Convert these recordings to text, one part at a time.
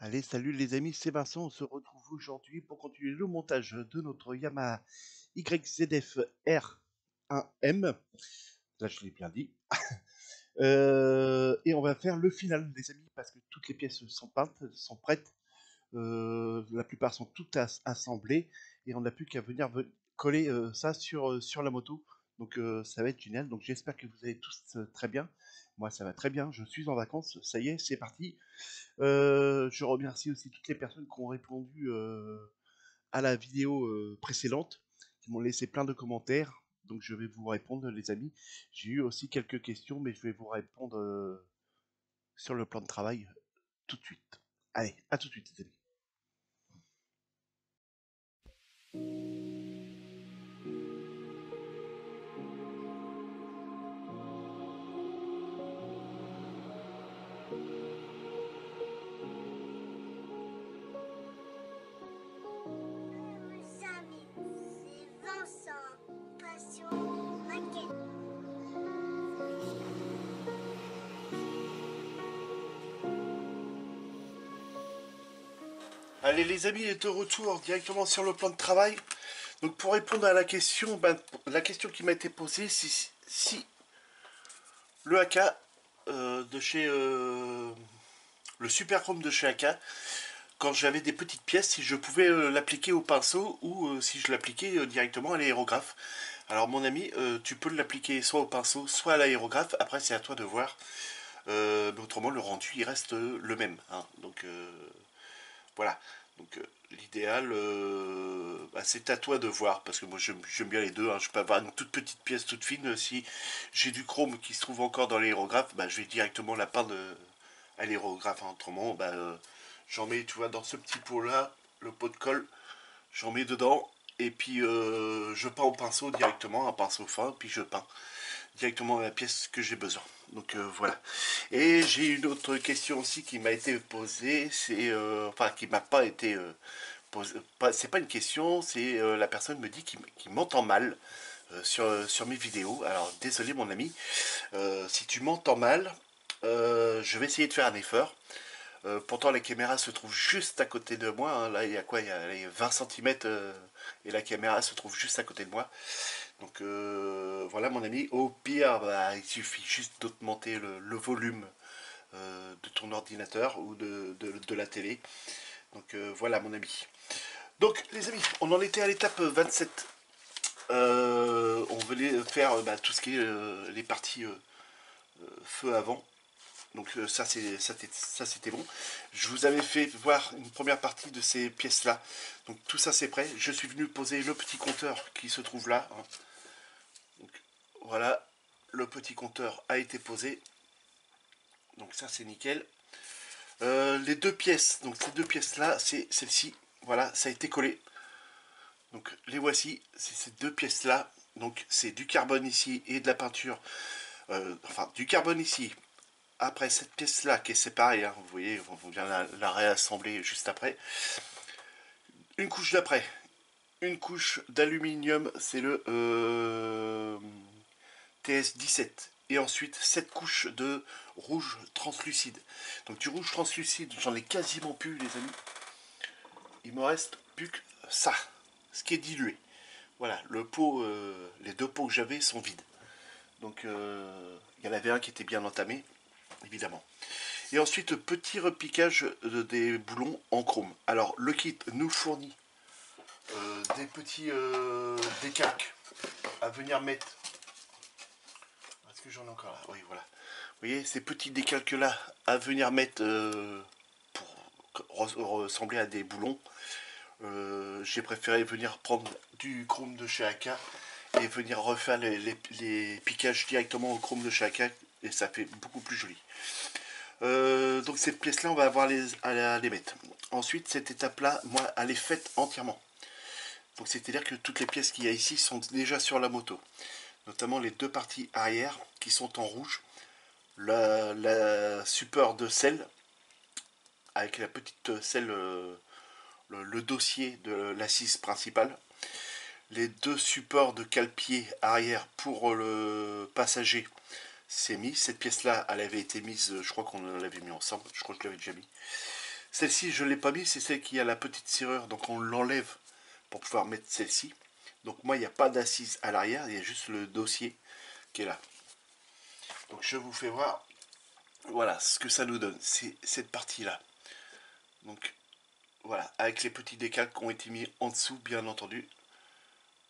Allez, salut les amis, c'est Vincent. On se retrouve aujourd'hui pour continuer le montage de notre Yamaha YZF R1M. Là, je l'ai bien dit. Et on va faire le final, les amis, parce que toutes les pièces sont peintes, sont prêtes. La plupart sont toutes assemblées et on n'a plus qu'à venir coller ça sur la moto. Donc ça va être génial. Donc j'espère que vous allez tous très bien. Moi, ça va très bien. Je suis en vacances. Ça y est, c'est parti. Je remercie aussi toutes les personnes qui ont répondu à la vidéo précédente, qui m'ont laissé plein de commentaires. Donc je vais vous répondre, les amis. J'ai eu aussi quelques questions, mais je vais vous répondre sur le plan de travail tout de suite. Allez, à tout de suite, les amis. Mes amis, c'est Vincent, passion maquette. Allez, les amis, est de retour directement sur le plan de travail. Donc pour répondre à la question, la question qui m'a été posée, si le AK de chez le Super Chrome de chez AK, quand j'avais des petites pièces, si je pouvais l'appliquer au pinceau ou si je l'appliquais directement à l'aérographe. Alors mon ami, tu peux l'appliquer soit au pinceau, soit à l'aérographe. Après, c'est à toi de voir. Mais autrement, le rendu, il reste le même. Hein. Donc voilà. Donc l'idéal, c'est à toi de voir, parce que moi j'aime bien les deux. Hein. Je peux avoir une toute petite pièce toute fine. Si j'ai du chrome qui se trouve encore dans l'aérographe, je vais directement la peindre à l'aérographe. Hein. Autrement, j'en mets, tu vois, dans ce petit pot là, le pot de colle, j'en mets dedans. Et puis je peins au pinceau directement, un pinceau fin, puis je peins directement la pièce que j'ai besoin. Donc voilà. Et j'ai une autre question aussi qui m'a été posée, enfin qui m'a pas été posée. C'est pas une question, c'est la personne me dit qu'il m'entend mal sur mes vidéos. Alors désolé mon ami, si tu m'entends mal, je vais essayer de faire un effort. Pourtant la caméra se trouve juste à côté de moi. Hein. Là il y a quoi, il y a 20 cm et la caméra se trouve juste à côté de moi. Donc voilà mon ami, au pire il suffit juste d'augmenter le volume de ton ordinateur ou de la télé. Donc voilà mon ami. Donc les amis, on en était à l'étape 27. On voulait faire tout ce qui est les parties feu avant. Donc ça c'était bon. Je vous avais fait voir une première partie de ces pièces là. Donc tout ça c'est prêt. Je suis venu poser le petit compteur qui se trouve là. Hein. Donc voilà, le petit compteur a été posé. Donc ça c'est nickel. Les deux pièces, donc ces deux pièces là, c'est celle-ci. Voilà, ça a été collé. Donc les voici, c'est ces deux pièces là. Donc c'est du carbone ici et de la peinture. Enfin du carbone ici. Après cette pièce là qui est séparée, hein, vous voyez, on vient la réassembler juste après. Une couche d'après, une couche d'aluminium, c'est le TS17. Et ensuite, cette couche de rouge translucide. Donc du rouge translucide, j'en ai quasiment plus, les amis. Il me reste plus que ça, ce qui est dilué. Voilà, le pot, les deux pots que j'avais sont vides. Donc il y en avait un qui était bien entamé, évidemment. Et ensuite, petit repiquage des boulons en chrome. Alors, le kit nous fournit des petits décalques à venir mettre. Est-ce que j'en ai encore là? Oui, voilà. Vous voyez, ces petits décalques-là à venir mettre pour ressembler à des boulons. J'ai préféré venir prendre du chrome de chez AK et venir refaire les piquages directement au chrome de chez AK et ça fait beaucoup plus joli. Donc cette pièce là on va avoir à les mettre. Ensuite cette étape là, moi elle est faite entièrement. Donc c'est à dire que toutes les pièces qu'il y a ici sont déjà sur la moto. Notamment les deux parties arrière qui sont en rouge. La support de selle avec la petite selle, le dossier de l'assise principale. Les deux supports de cale-pied arrière pour le passager, c'est mis. Cette pièce-là, elle avait été mise, je crois qu'on l'avait mis ensemble, je crois que je l'avais déjà mis. Celle-ci, je ne l'ai pas mis, c'est celle qui a la petite serrure, donc on l'enlève pour pouvoir mettre celle-ci. Donc moi, il n'y a pas d'assise à l'arrière, il y a juste le dossier qui est là. Donc je vous fais voir, voilà ce que ça nous donne, c'est cette partie-là. Donc voilà, avec les petits décals qui ont été mis en dessous, bien entendu.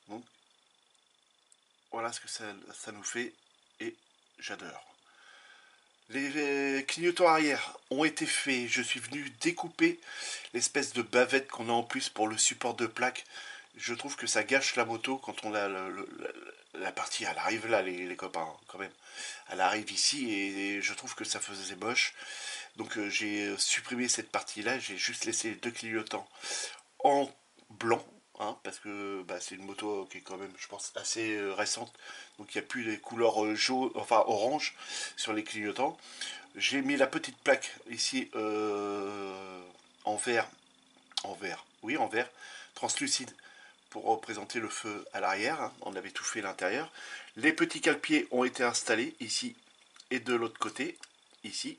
Donc voilà ce que ça nous fait, et j'adore. Les clignotants arrière ont été faits. Je suis venu découper l'espèce de bavette qu'on a en plus pour le support de plaque. Je trouve que ça gâche la moto quand on a la partie. Elle arrive là, les copains, hein, quand même. Elle arrive ici et je trouve que ça faisait moche. Donc j'ai supprimé cette partie-là. J'ai juste laissé les deux clignotants en blanc. Hein, parce que bah, c'est une moto qui est quand même, je pense, assez récente. Donc il n'y a plus les couleurs jaune, enfin orange sur les clignotants. J'ai mis la petite plaque ici en verre, oui en verre, translucide pour représenter le feu à l'arrière. Hein. On avait tout fait à l'intérieur. Les petits cale-pieds ont été installés ici et de l'autre côté, ici.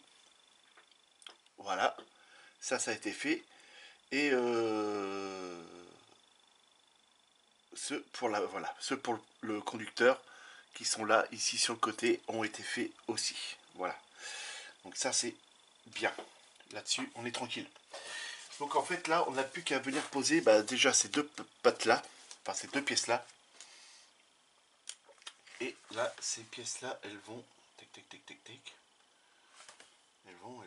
Voilà, ça a été fait. Et ceux pour le conducteur qui sont là ici sur le côté ont été faits aussi. Voilà. Donc ça c'est bien. Là-dessus on est tranquille. Donc en fait là on n'a plus qu'à venir poser déjà ces deux pattes là, enfin ces deux pièces là. Et là ces pièces là elles vont tac tac tac tac tac. Elles vont.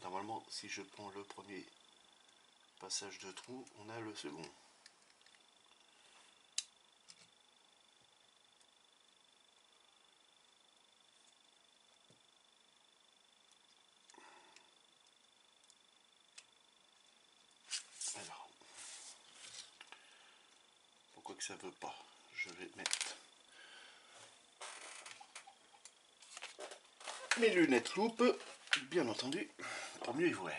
Normalement si je prends le premier passage de trou, on a le second. Alors, pourquoi que ça veut pas? Je vais mettre mes lunettes loupe, bien entendu, pour mieux y voir.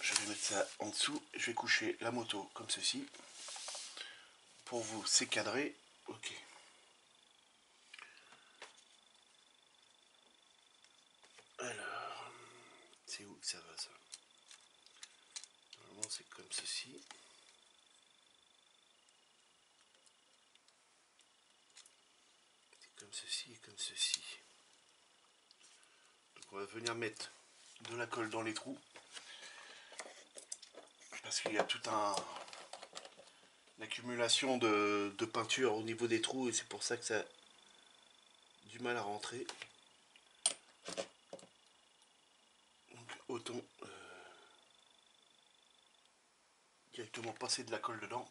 Je vais mettre ça en dessous, je vais coucher la moto comme ceci. Pour vous, c'est cadré. Ok. Alors, c'est où que ça va ça? Normalement c'est comme ceci. C'est comme ceci et comme ceci. Donc on va venir mettre de la colle dans les trous. Parce qu'il y a toute une accumulation de peinture au niveau des trous et c'est pour ça que ça a du mal à rentrer. Donc autant directement passer de la colle dedans.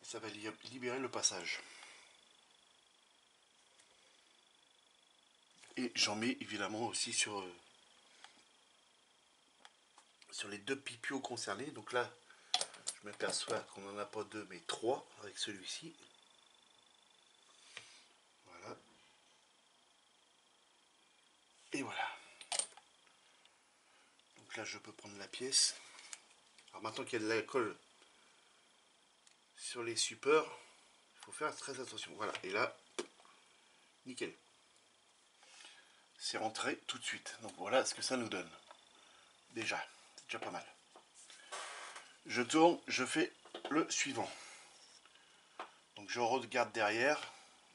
Ça va libérer le passage. Et j'en mets évidemment aussi sur les deux pipiots concernés. Donc là, je m'aperçois qu'on n'en a pas deux mais trois avec celui-ci. Voilà. Et voilà. Donc là, je peux prendre la pièce. Alors maintenant qu'il y a de la colle sur les supports, il faut faire très attention. Voilà. Et là, nickel. C'est rentré tout de suite. Donc voilà ce que ça nous donne. Déjà, c'est déjà pas mal. Je tourne, je fais le suivant. Donc je regarde derrière.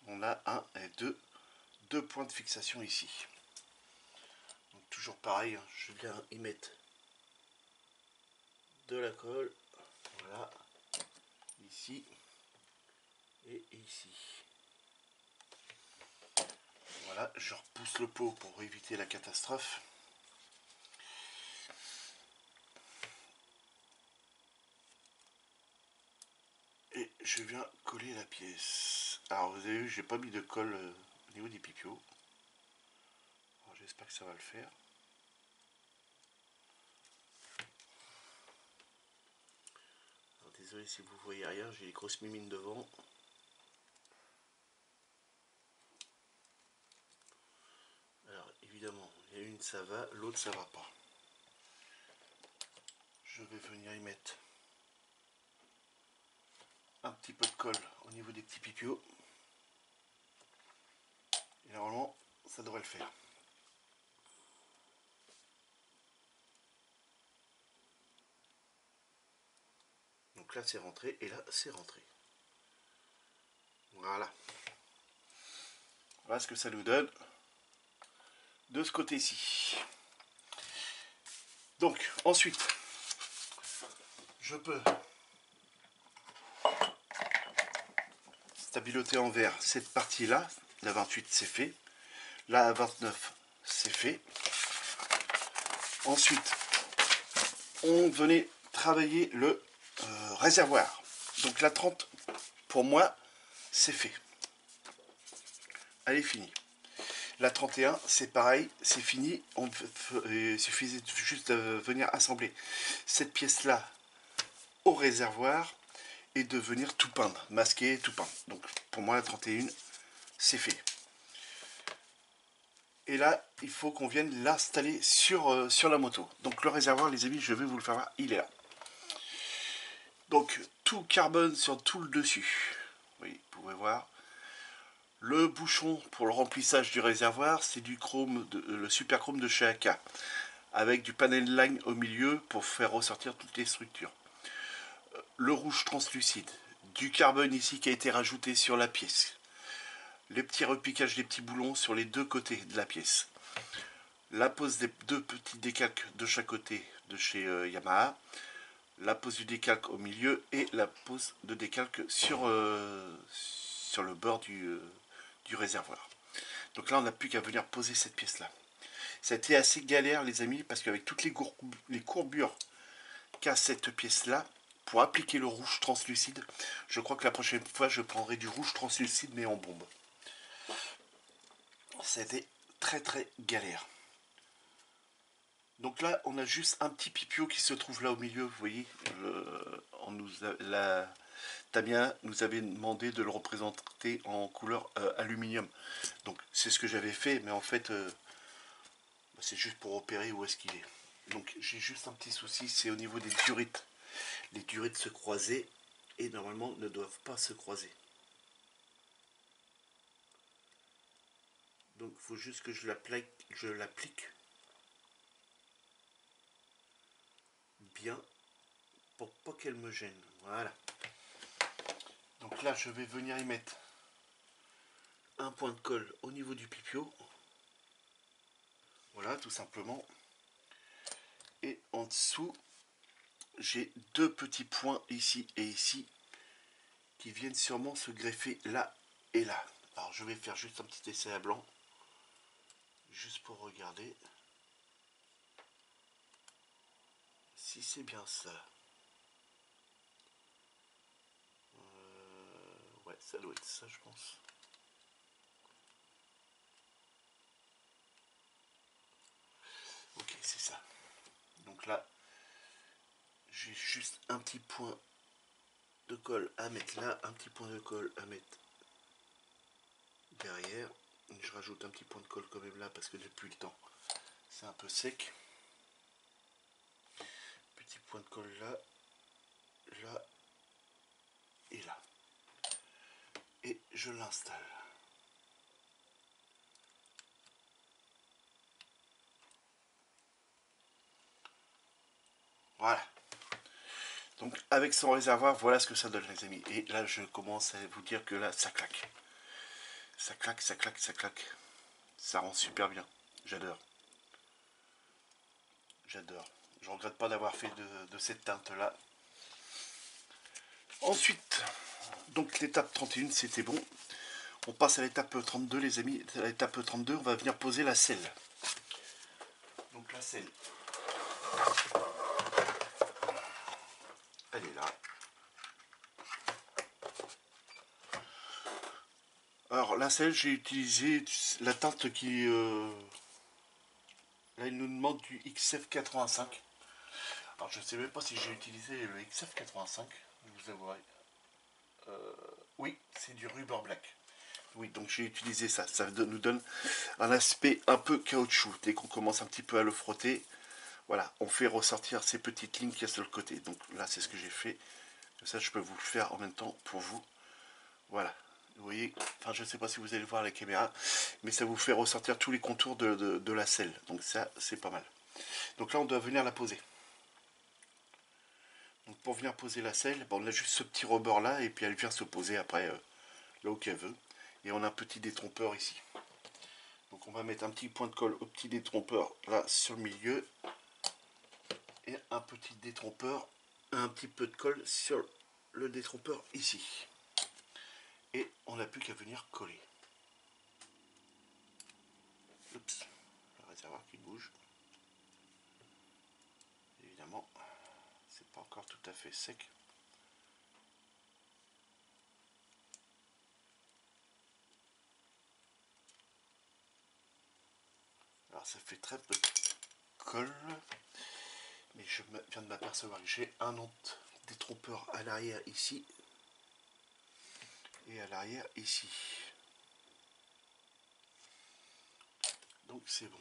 On a un et deux points de fixation ici. Donc toujours pareil, hein, je viens y mettre de la colle. Voilà. Ici et ici. Voilà, je repousse le pot pour éviter la catastrophe. Et je viens coller la pièce. Alors vous avez vu, j'ai pas mis de colle au niveau des pipiots. J'espère que ça va le faire. Alors, désolé si vous voyez rien, j'ai les grosses mimines devant. Alors évidemment, il y a une ça va, l'autre ça va pas. Je vais venir y mettre un petit peu de colle au niveau des petits pipiots. Et normalement, ça devrait le faire. Donc là c'est rentré et là c'est rentré. Voilà. Voilà ce que ça nous donne de ce côté-ci. Donc ensuite, je peux stabiloter en vert cette partie-là. La 28 c'est fait. La 29 c'est fait. Ensuite, on venait travailler le réservoir. Donc la 30, pour moi, c'est fait. Elle est finie. La 31, c'est pareil, c'est fini. Il suffisait juste de venir assembler cette pièce-là au réservoir et de venir tout peindre, masquer, tout peindre. Donc pour moi, la 31, c'est fait. Et là, il faut qu'on vienne l'installer sur la moto. Donc le réservoir, les amis, je vais vous le faire voir, il est là. Donc tout carbone sur tout le dessus. Oui, vous pouvez voir. Le bouchon pour le remplissage du réservoir, c'est du chrome, le super chrome de chez AK, avec du panel line au milieu pour faire ressortir toutes les structures. Le rouge translucide, du carbone ici qui a été rajouté sur la pièce. Les petits repiquages des petits boulons sur les deux côtés de la pièce. La pose des deux petits décalques de chaque côté de chez Yamaha. La pose du décalque au milieu et la pose de décalque sur le bord du réservoir. Donc là, on n'a plus qu'à venir poser cette pièce-là. Ça a été assez galère, les amis, parce qu'avec toutes les courbures qu'a cette pièce-là, pour appliquer le rouge translucide, je crois que la prochaine fois, je prendrai du rouge translucide, mais en bombe. Ça a été très très galère. Donc là, on a juste un petit pipio qui se trouve là au milieu, vous voyez. Damien nous avait demandé de le représenter en couleur aluminium. Donc c'est ce que j'avais fait, mais en fait, c'est juste pour repérer où est-ce qu'il est. Donc j'ai juste un petit souci, c'est au niveau des durites. Les durites se croisaient et normalement ne doivent pas se croiser. Donc il faut juste que je l'applique bien pour pas qu'elle me gêne. Voilà. Donc là je vais venir y mettre un point de colle au niveau du pipio. Voilà, tout simplement. Et en dessous, j'ai deux petits points ici et ici qui viennent sûrement se greffer là et là. Alors je vais faire juste un petit essai à blanc, juste pour regarder si c'est bien ça. Ouais, ça doit être ça, je pense. Ok, c'est ça. Donc là, j'ai juste un petit point de colle à mettre là, un petit point de colle à mettre derrière. Je rajoute un petit point de colle quand même là parce que depuis le temps, c'est un peu sec. Petit point de colle là, là et là. Et je l'installe. Voilà. Donc avec son réservoir, voilà ce que ça donne, les amis. Et là, je commence à vous dire que là, ça claque. Ça claque, ça claque, ça claque. Ça rend super bien. J'adore. J'adore. Je regrette pas d'avoir fait de cette teinte-là. Ensuite, donc l'étape 31, c'était bon. On passe à l'étape 32, les amis. À l'étape 32, on va venir poser la selle. Donc la selle, elle est là. Alors la selle, j'ai utilisé la teinte qui... là, il nous demande du XF85. Alors je ne sais même pas si j'ai utilisé le XF85, je vous avouerai. Oui, c'est du Rubber Black. Oui, donc j'ai utilisé ça. Ça nous donne un aspect un peu caoutchouc. Dès qu'on commence un petit peu à le frotter, voilà, on fait ressortir ces petites lignes qu'il y a sur le côté. Donc là, c'est ce que j'ai fait. Comme ça, je peux vous le faire en même temps pour vous. Voilà. Vous voyez, enfin, je ne sais pas si vous allez voir la caméra, mais ça vous fait ressortir tous les contours de la selle. Donc ça, c'est pas mal. Donc là, on doit venir la poser. Donc pour venir poser la selle, on a juste ce petit rebord là et puis elle vient se poser après là où qu'elle veut. Et on a un petit détrompeur ici. Donc on va mettre un petit point de colle au petit détrompeur là sur le milieu. Et un petit détrompeur, un petit peu de colle sur le détrompeur ici. Et on n'a plus qu'à venir coller. Oups, le réservoir qui bouge. Évidemment, c'est pas encore tout à fait sec. Alors ça fait très peu de colle, mais je viens de m'apercevoir que j'ai un autre détrompeur à l'arrière ici et à l'arrière ici. Donc c'est bon.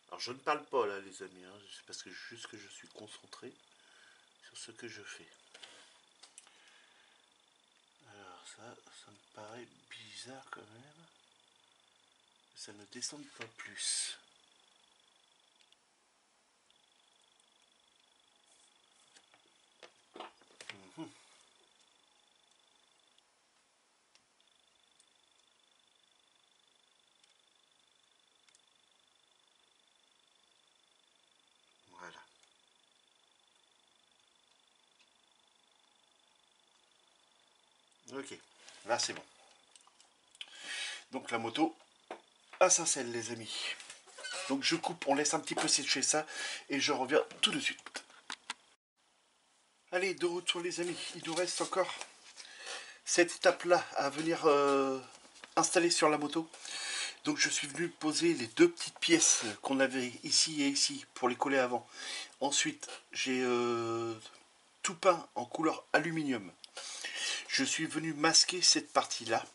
Alors je ne parle pas là les amis, hein, c'est parce que juste que je suis concentré sur ce que je fais. Alors ça me paraît bizarre quand même. Ça ne descend pas plus. Mmh. Voilà. Ok, là c'est bon. Donc la moto à sa selle les amis. Donc je coupe, on laisse un petit peu sécher ça et je reviens tout de suite. Allez, de retour les amis, il nous reste encore cette étape là à venir installer sur la moto. Donc je suis venu poser les deux petites pièces qu'on avait ici et ici pour les coller avant. Ensuite j'ai tout peint en couleur aluminium. Je suis venu masquer cette partie là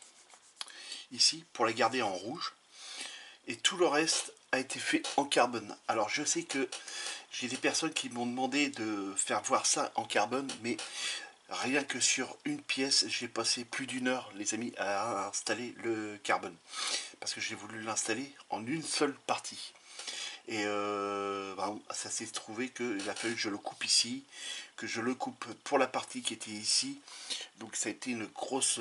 ici pour la garder en rouge. Et tout le reste a été fait en carbone. Alors je sais que j'ai des personnes qui m'ont demandé de faire voir ça en carbone, mais rien que sur une pièce, j'ai passé plus d'une heure, les amis, à installer le carbone. Parce que j'ai voulu l'installer en une seule partie. Et ça s'est trouvé qu'il a fallu que je le coupe ici, que je le coupe pour la partie qui était ici. Donc ça a été une grosse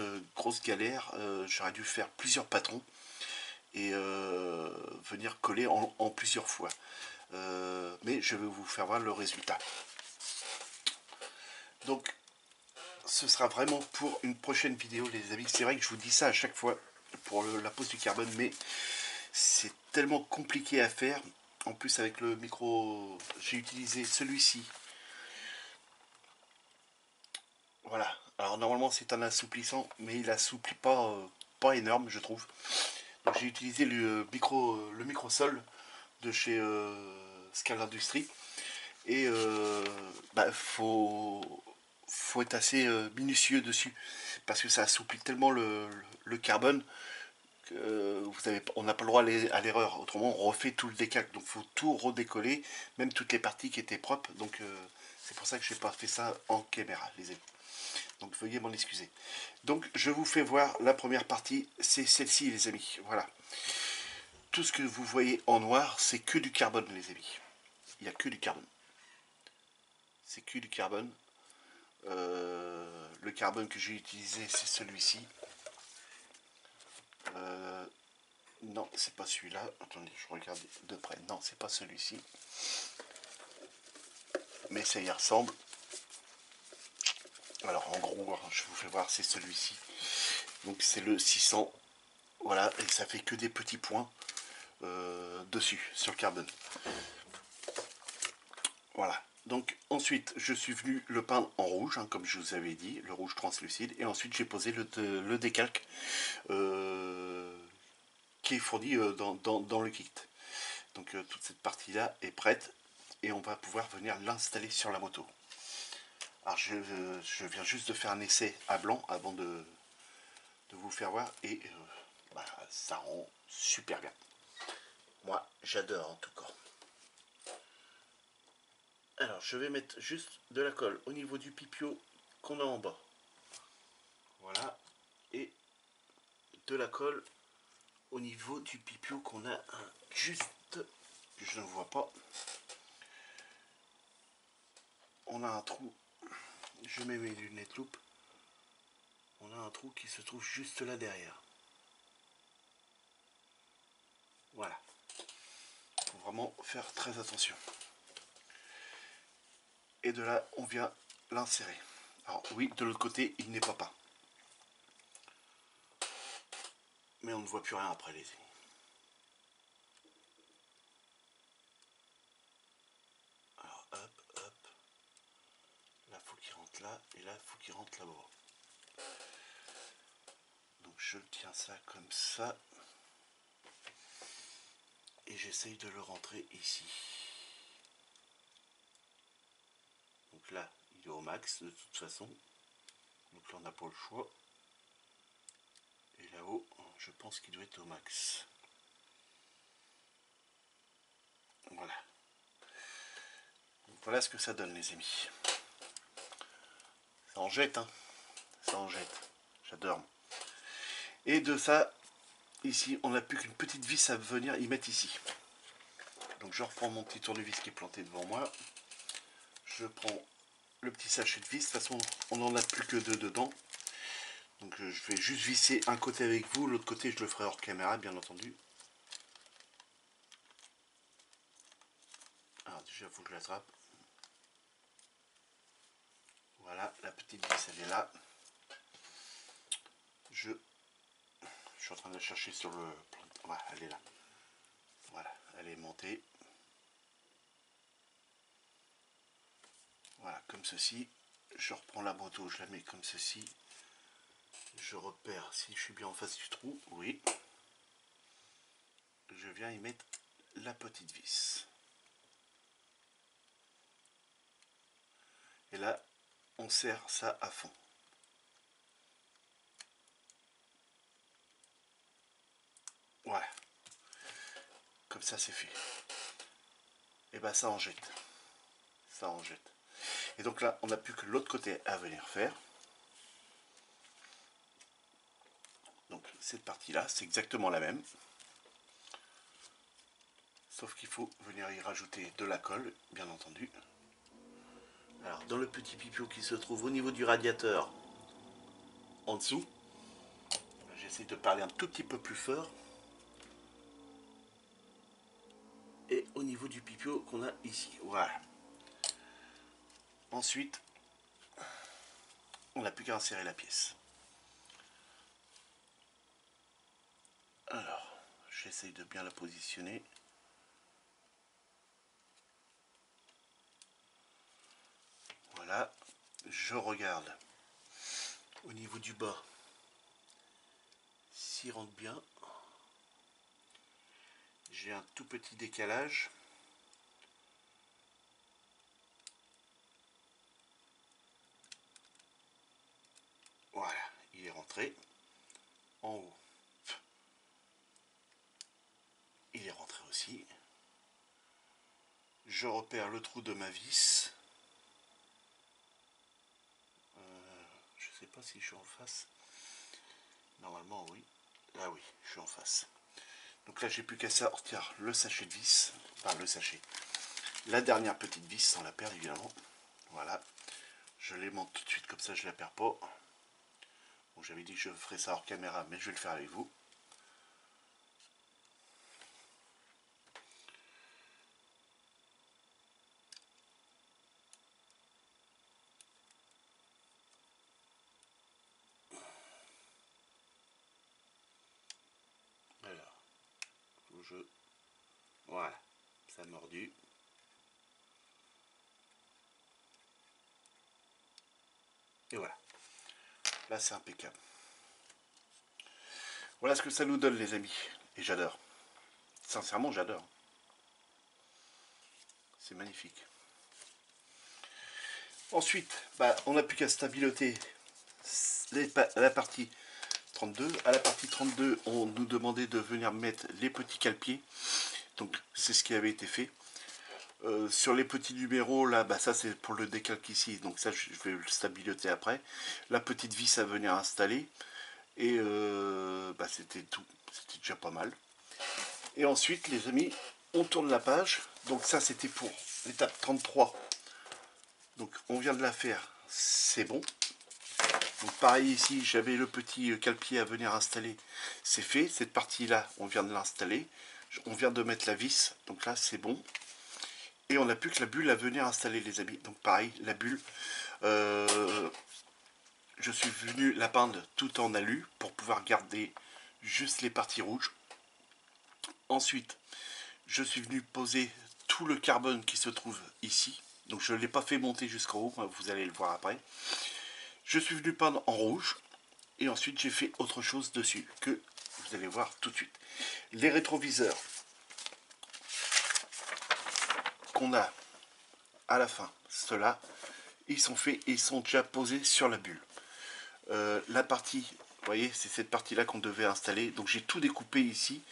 galère. J'aurais dû faire plusieurs patrons et venir coller en plusieurs fois. Mais je vais vous faire voir le résultat. Donc ce sera vraiment pour une prochaine vidéo les amis. C'est vrai que je vous dis ça à chaque fois pour la pose du carbone, mais c'est tellement compliqué à faire. En plus avec le micro, j'ai utilisé celui-ci. Voilà. Alors normalement c'est un assouplissant, mais il assouplit pas, pas énorme je trouve. Donc j'ai utilisé le micro sol de chez Scal Industries. Et faut être assez minutieux dessus parce que ça assouplit tellement le carbone que on n'a pas le droit à l'erreur. Autrement, on refait tout le décalque. Donc, il faut tout redécoller, même toutes les parties qui étaient propres. Donc, c'est pour ça que je n'ai pas fait ça en caméra, les amis. Donc, veuillez m'en excuser. Donc, je vous fais voir la première partie. C'est celle-ci, les amis. Voilà. Tout ce que vous voyez en noir, c'est que du carbone, les amis. Il n'y a que du carbone. C'est que du carbone. Le carbone que j'ai utilisé, c'est celui-ci. Non, c'est pas celui-là. Attendez, je regarde de près. Non, c'est pas celui-ci. Mais ça y ressemble. Alors, en gros, je vous fais voir, c'est celui-ci. Donc, c'est le 600. Voilà, et ça fait que des petits points dessus, sur le carbone. Voilà. Donc, ensuite, je suis venu le peindre en rouge, hein, comme je vous avais dit, le rouge translucide. Et ensuite, j'ai posé le décalque qui est fourni dans le kit. Donc toute cette partie là est prête et on va pouvoir venir l'installer sur la moto. Alors je viens juste de faire un essai à blanc avant de vous faire voir et bah, ça rend super bien. Moi, j'adore en tout cas. Alors, je vais mettre juste de la colle au niveau du pipio qu'on a en bas. Voilà. Et de la colle au niveau du pipio qu'on a juste, je ne vois pas. On a un trou. Je mets mes lunettes loupe. On a un trou qui se trouve juste là derrière. Voilà. Il faut vraiment faire très attention. Et de là, on vient l'insérer. Alors oui, de l'autre côté, il n'est pas peint. Mais on ne voit plus rien après, les amis. Alors hop, hop. Là, il faut qu'il rentre là. Et là, il faut qu'il rentre là-bas. Donc je tiens ça comme ça. Et j'essaye de le rentrer ici. Donc là, il est au max de toute façon. Donc là, on n'a pas le choix. Et là-haut, je pense qu'il doit être au max. Voilà. Donc voilà ce que ça donne, les amis. Ça en jette, hein. Ça en jette. J'adore. Et de ça, ici, on n'a plus qu'une petite vis à venir y mettre ici. Donc je reprends mon petit tournevis qui est planté devant moi. Je prends le petit sachet de vis. De toute façon, on n'en a plus que deux dedans. Donc je vais juste visser un côté avec vous. L'autre côté, je le ferai hors caméra, bien entendu. Alors déjà, il faut que je l'attrape. Voilà, la petite vis, elle est là. Je suis en train de la chercher sur le plan. Voilà, elle est là. Voilà, elle est montée. Voilà, comme ceci. Je reprends la moto, je la mets comme ceci. Je repère si je suis bien en face du trou. Oui. Je viens y mettre la petite vis. Et là, on serre ça à fond. Voilà. Comme ça, c'est fait. Et ben ça en jette. Ça en jette. Et donc là, on n'a plus que l'autre côté à venir faire. Donc cette partie-là, c'est exactement la même. Sauf qu'il faut venir y rajouter de la colle, bien entendu. Alors, dans le petit pipio qui se trouve au niveau du radiateur, en dessous, j'essaie de parler un tout petit peu plus fort. Et au niveau du pipio qu'on a ici, voilà. Ensuite, on n'a plus qu'à insérer la pièce. Alors, j'essaye de bien la positionner. Voilà, je regarde au niveau du bas s'il rentre bien. J'ai un tout petit décalage. Voilà, il est rentré en haut. Il est rentré aussi. Je repère le trou de ma vis. Je ne sais pas si je suis en face. Normalement, oui. Là, oui, je suis en face. Donc là, j'ai plus qu'à sortir le sachet de vis. Enfin, le sachet. La dernière petite vis, sans la perdre, évidemment. Voilà. Je les monte tout de suite, comme ça, je ne la perds pas. Bon, j'avais dit que je ferais ça hors caméra, mais je vais le faire avec vous. Alors, voilà, ça a mordu. Et voilà. Là, c'est impeccable. Voilà ce que ça nous donne, les amis. Et j'adore. Sincèrement, j'adore. C'est magnifique. Ensuite, bah, on n'a plus qu'à stabiloter la partie 32. À la partie 32, on nous demandait de venir mettre les petits cale-pieds. Donc c'est ce qui avait été fait. Sur les petits numéros, là, bah, ça c'est pour le décalque ici, donc ça je vais le stabiliser après. La petite vis à venir installer. Et bah, c'était tout, c'était déjà pas mal. Et ensuite, les amis, on tourne la page. Donc ça c'était pour l'étape 33. Donc on vient de la faire, c'est bon. Donc pareil ici, j'avais le petit cale-pied à venir installer, c'est fait. Cette partie-là, on vient de l'installer. On vient de mettre la vis, donc là c'est bon. Et on n'a plus que la bulle à venir installer, les amis. Donc pareil, la bulle, je suis venu la peindre tout en alu pour pouvoir garder juste les parties rouges. Ensuite, je suis venu poser tout le carbone qui se trouve ici. Donc je ne l'ai pas fait monter jusqu'en haut, vous allez le voir après. Je suis venu peindre en rouge. Et ensuite, j'ai fait autre chose dessus que vous allez voir tout de suite. Les rétroviseurs qu'on a à la fin, ceux-là, ils sont faits et ils sont déjà posés sur la bulle. La partie, vous voyez, c'est cette partie-là qu'on devait installer. Donc j'ai tout découpé ici,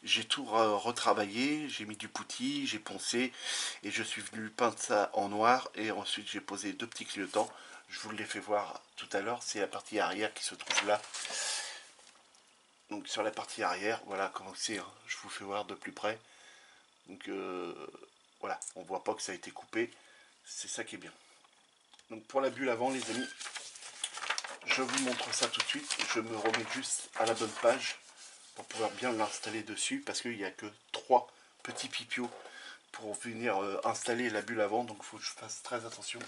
j'ai tout retravaillé, j'ai mis du putty, j'ai poncé et je suis venu peindre ça en noir. Et ensuite j'ai posé deux petits clignotants. Je vous l'ai fait voir tout à l'heure, c'est la partie arrière qui se trouve là. Donc sur la partie arrière, voilà comment c'est, hein. Je vous fais voir de plus près. Donc voilà, on voit pas que ça a été coupé, c'est ça qui est bien. Donc pour la bulle avant, les amis, je vous montre ça tout de suite. Je me remets juste à la bonne page pour pouvoir bien l'installer dessus, parce qu'il n'y a que 3 petits pipios pour venir installer la bulle avant, donc il faut que je fasse très attention.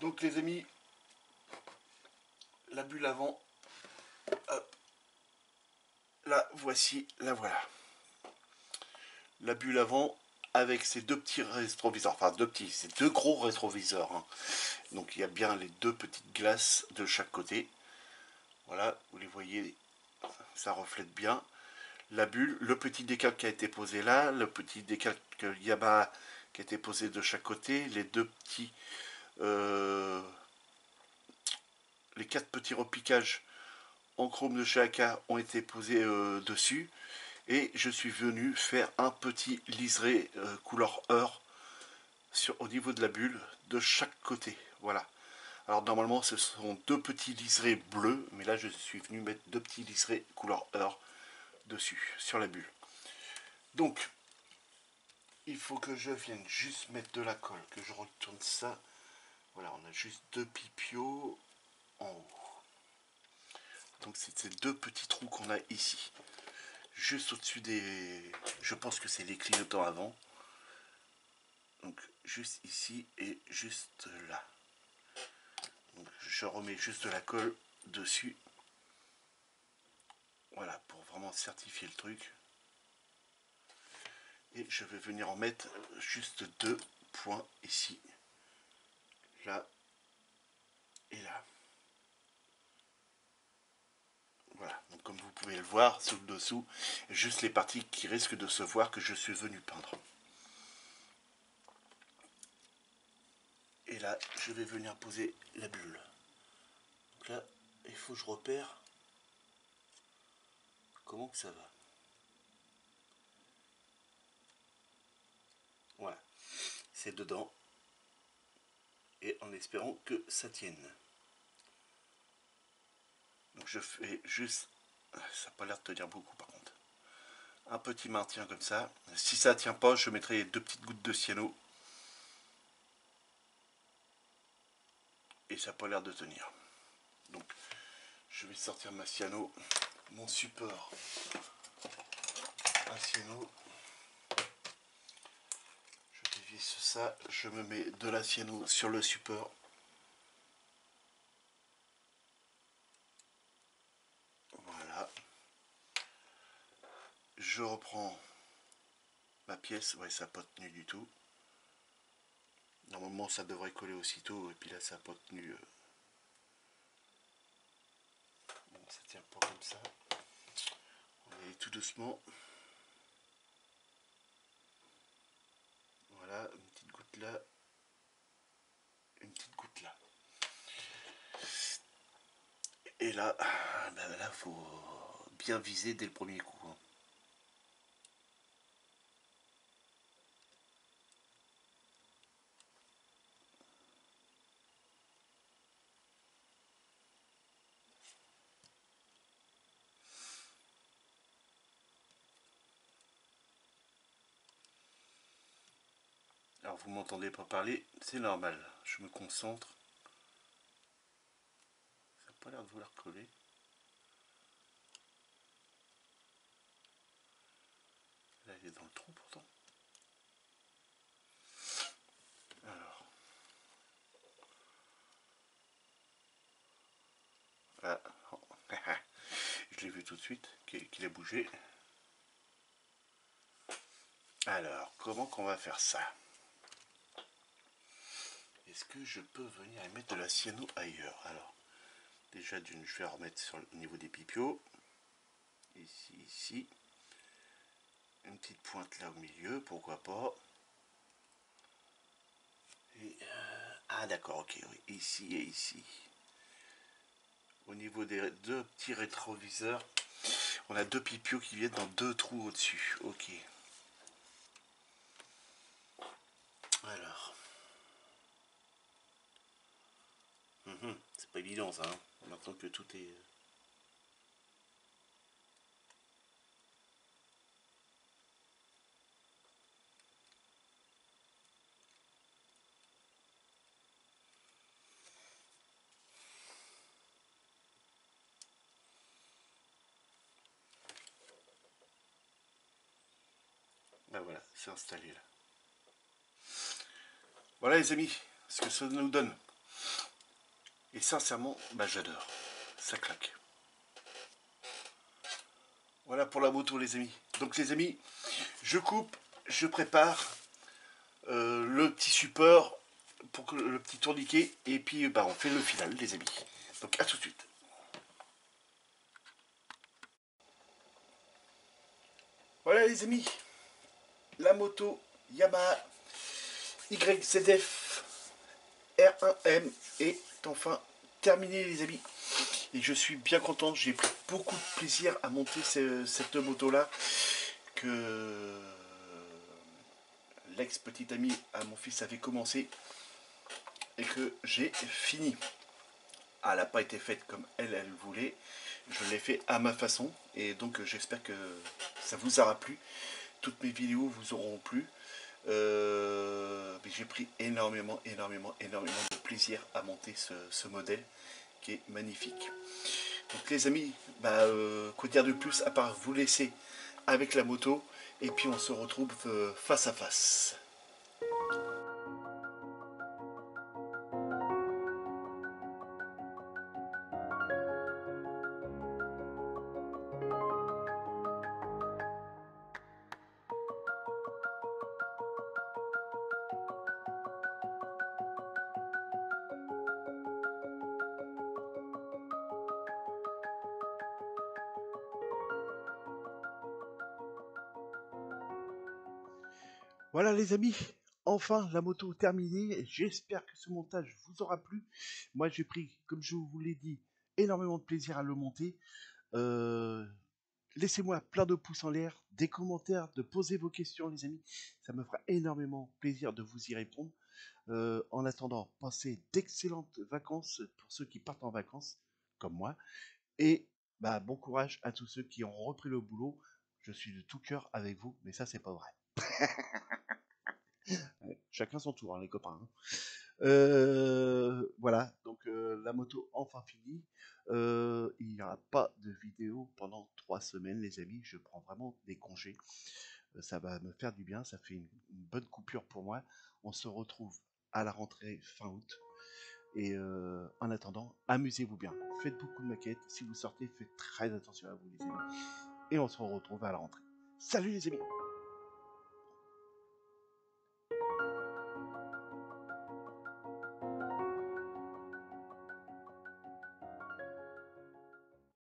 Donc les amis, la bulle avant, hop, la voici, la voilà. La bulle avant avec ces deux petits rétroviseurs, enfin deux petits, c'est deux gros rétroviseurs, hein. Donc il y a bien les deux petites glaces de chaque côté. Voilà, vous les voyez, ça reflète bien. La bulle, le petit décalque qui a été posé là, le petit décalque Yamaha qui a été posé de chaque côté, les deux petits, les 4 petits repiquages en chrome de chez AK ont été posés dessus. Et je suis venu faire un petit liseré couleur or au niveau de la bulle de chaque côté. Voilà. Alors normalement ce sont deux petits liserés bleus, mais là je suis venu mettre deux petits liserés couleur or dessus, sur la bulle. Donc, il faut que je vienne juste mettre de la colle, que je retourne ça. Voilà, on a juste deux pipios en haut. Donc c'est ces deux petits trous qu'on a ici. Juste au-dessus des... Je pense que c'est les clignotants avant. Donc juste ici et juste là. Donc, je remets juste de la colle dessus. Voilà, pour vraiment certifier le truc. Et je vais venir en mettre juste 2 points ici. Là et là. Voilà, donc comme vous pouvez le voir, sous le dessous, juste les parties qui risquent de se voir que je suis venu peindre. Et là, je vais venir poser la bulle. Donc là, il faut que je repère comment que ça va. Voilà, c'est dedans. Et en espérant que ça tienne. Donc je fais juste... Ça n'a pas l'air de tenir beaucoup par contre. Un petit maintien comme ça. Si ça ne tient pas, je mettrai 2 petites gouttes de cyano. Et ça n'a pas l'air de tenir. Donc je vais sortir ma cyano, mon support à cyano. Je dévisse ça, je me mets de la cyano sur le support. Voilà. Je reprends ma pièce. Ouais, ça n'a pas tenu du tout. Normalement ça devrait coller aussitôt, et puis là ça n'a pas tenu. Bon, ça tient pas comme ça. On va y aller tout doucement. Voilà, une petite goutte là, une petite goutte là. Et là, ben là, faut bien viser dès le premier coup, hein. Alors vous m'entendez pas parler, c'est normal. Je me concentre. Ça n'a pas l'air de vouloir coller. Là, il est dans le trou pourtant. Alors. Ah. Je l'ai vu tout de suite qu'il a bougé. Alors, comment qu'on va faire ça? Est-ce que je peux venir et mettre de la cyano ailleurs? Alors, déjà d'une, je vais remettre sur le niveau des pipiaux. Ici, ici. Une petite pointe là au milieu, pourquoi pas. Et, ah d'accord, ok, oui. Ici et ici. Au niveau des deux petits rétroviseurs, on a deux pipiaux qui viennent dans deux trous au-dessus. Ok. Alors. C'est pas évident ça, hein, maintenant que tout est... Ben voilà, c'est installé là. Voilà les amis, ce que ça nous donne. Et sincèrement, bah j'adore. Ça claque. Voilà pour la moto les amis. Donc les amis, je coupe, je prépare le petit support pour que le petit tourniquet. Et puis bah, on fait le final les amis. Donc à tout de suite. Voilà les amis, la moto Yamaha YZF R1M est enfin terminée les amis. Et je suis bien content, j'ai pris beaucoup de plaisir à monter cette moto là que l'ex-petite amie à mon fils avait commencé et que j'ai fini. Elle n'a pas été faite comme elle voulait, je l'ai fait à ma façon et donc j'espère que ça vous aura plu. Toutes mes vidéos vous auront plu. Mais j'ai pris énormément de plaisir à monter ce modèle qui est magnifique. Donc les amis, bah, quoi dire de plus à part vous laisser avec la moto et puis on se retrouve face à face. Voilà les amis, enfin la moto terminée, j'espère que ce montage vous aura plu. Moi j'ai pris, comme je vous l'ai dit, énormément de plaisir à le monter. Euh, Laissez-moi plein de pouces en l'air, des commentaires, de poser vos questions les amis, ça me fera énormément plaisir de vous y répondre. En attendant, passez d'excellentes vacances pour ceux qui partent en vacances, comme moi, et bah, bon courage à tous ceux qui ont repris le boulot. Je suis de tout cœur avec vous, mais ça c'est pas vrai. Chacun son tour, hein, les copains. Hein. Voilà, donc la moto enfin finie. Il n'y aura pas de vidéo pendant 3 semaines, les amis. Je prends vraiment des congés. Ça va me faire du bien. Ça fait une bonne coupure pour moi. On se retrouve à la rentrée fin août. Et en attendant, amusez-vous bien. Faites beaucoup de maquettes. Si vous sortez, faites très attention à vous, les amis. Et on se retrouve à la rentrée. Salut, les amis!